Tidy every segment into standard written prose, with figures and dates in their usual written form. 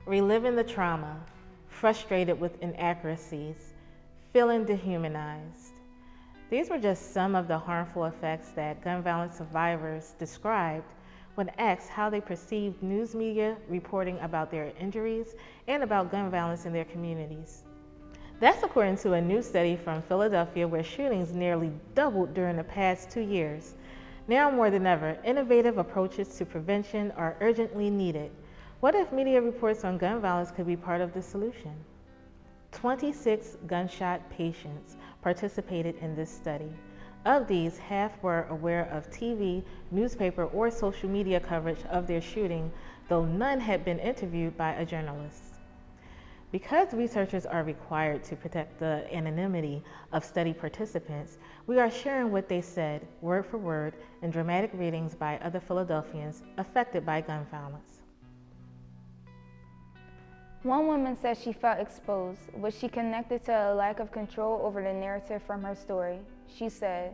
reliving the trauma, frustrated with inaccuracies, feeling dehumanized. These were just some of the harmful effects that gun violence survivors described when asked how they perceived news media reporting about their injuries and about gun violence in their communities. That's according to a new study from Philadelphia where shootings nearly doubled during the past 2 years. Now more than ever, innovative approaches to prevention are urgently needed. What if media reports on gun violence could be part of the solution? 26 gunshot patients participated in this study. Of these, half were aware of TV, newspaper, or social media coverage of their shooting, though none had been interviewed by a journalist. Because researchers are required to protect the anonymity of study participants, we are sharing what they said, word for word, in dramatic readings by other Philadelphians affected by gun violence. One woman said she felt exposed, which she connected to a lack of control over the narrative from her story. She said,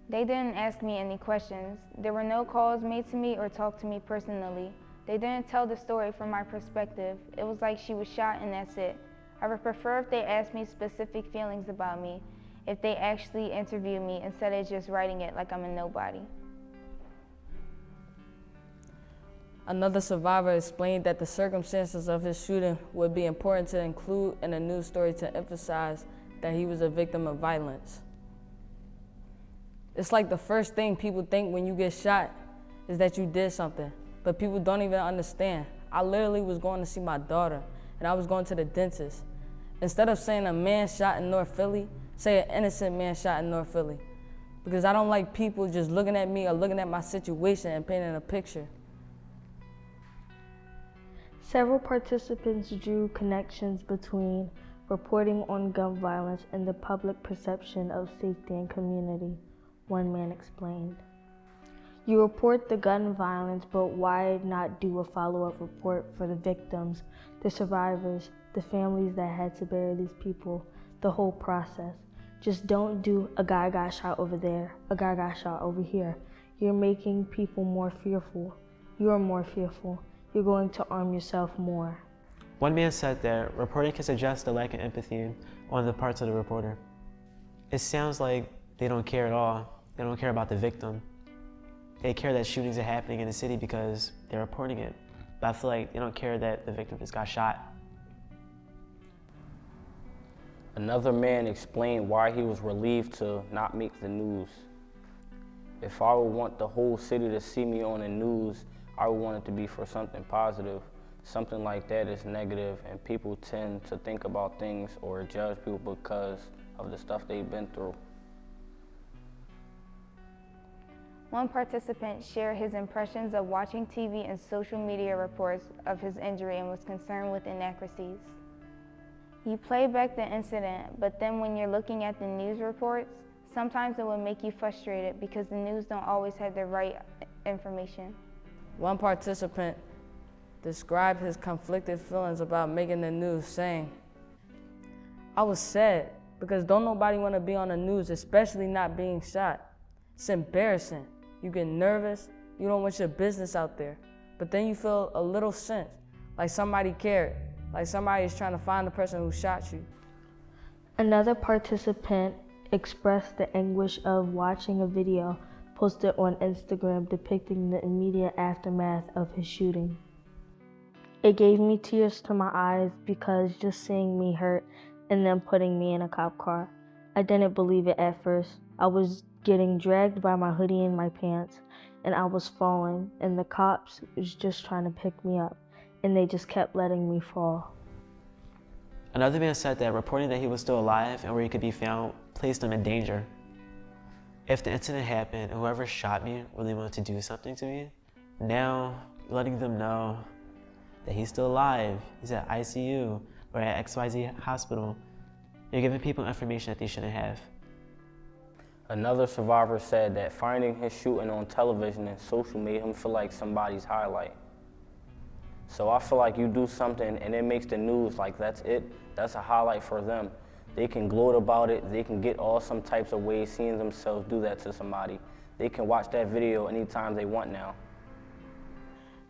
"They didn't ask me any questions. There were no calls made to me or talked to me personally. They didn't tell the story from my perspective. It was like she was shot and that's it. I would prefer if they asked me specific feelings about me, if they actually interviewed me instead of just writing it like I'm a nobody." Another survivor explained that the circumstances of his shooting would be important to include in a news story to emphasize that he was a victim of violence. It's like the first thing people think when you get shot is that you did something, but people don't even understand. I literally was going to see my daughter, and I was going to the dentist. Instead of saying a man shot in North Philly, say an innocent man shot in North Philly. Because I don't like people just looking at me or looking at my situation and painting a picture. Several participants drew connections between reporting on gun violence and the public perception of safety and community. One man explained, "You report the gun violence, but why not do a follow-up report for the victims, the survivors, the families that had to bury these people, the whole process? Just don't do a guy got shot over there, a guy got shot over here. You're making people more fearful. You're more fearful. You're going to arm yourself more." One man said that reporting can suggest a lack of empathy on the parts of the reporter. It sounds like they don't care at all. They don't care about the victim. They care that shootings are happening in the city because they're reporting it. But I feel like they don't care that the victim just got shot. Another man explained why he was relieved to not make the news. "If I would want the whole city to see me on the news, I would want it to be for something positive. Something like that is negative, and people tend to think about things or judge people because of the stuff they've been through." One participant shared his impressions of watching TV and social media reports of his injury and was concerned with inaccuracies. "You play back the incident, but then when you're looking at the news reports, sometimes it will make you frustrated because the news don't always have the right information." One participant described his conflicted feelings about making the news, saying, "I was sad because don't nobody want to be on the news, especially not being shot. It's embarrassing. You get nervous, you don't want your business out there, but then you feel a little sense, like somebody cared, like somebody is trying to find the person who shot you." Another participant expressed the anguish of watching a video posted on Instagram depicting the immediate aftermath of his shooting. "It gave me tears to my eyes because just seeing me hurt and then putting me in a cop car. I didn't believe it at first. I was getting dragged by my hoodie and my pants, and I was falling, and the cops was just trying to pick me up, and they just kept letting me fall." Another man said that reporting that he was still alive and where he could be found placed him in danger. "If the incident happened and whoever shot me really wanted to do something to me, now letting them know that he's still alive, he's at ICU or at XYZ hospital, you're giving people information that they shouldn't have." Another survivor said that finding his shooting on television and social made him feel like somebody's highlight. "So I feel like you do something and it makes the news, like that's it, that's a highlight for them. They can gloat about it, they can get all some types of ways seeing themselves do that to somebody. They can watch that video anytime they want now."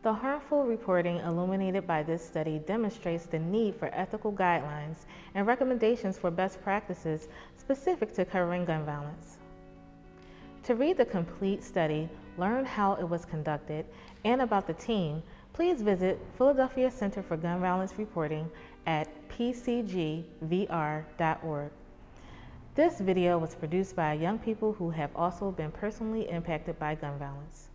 The harmful reporting illuminated by this study demonstrates the need for ethical guidelines and recommendations for best practices specific to covering gun violence. To read the complete study, learn how it was conducted, and about the team, please visit Philadelphia Center for Gun Violence Reporting at pcgvr.org. This video was produced by young people who have also been personally impacted by gun violence.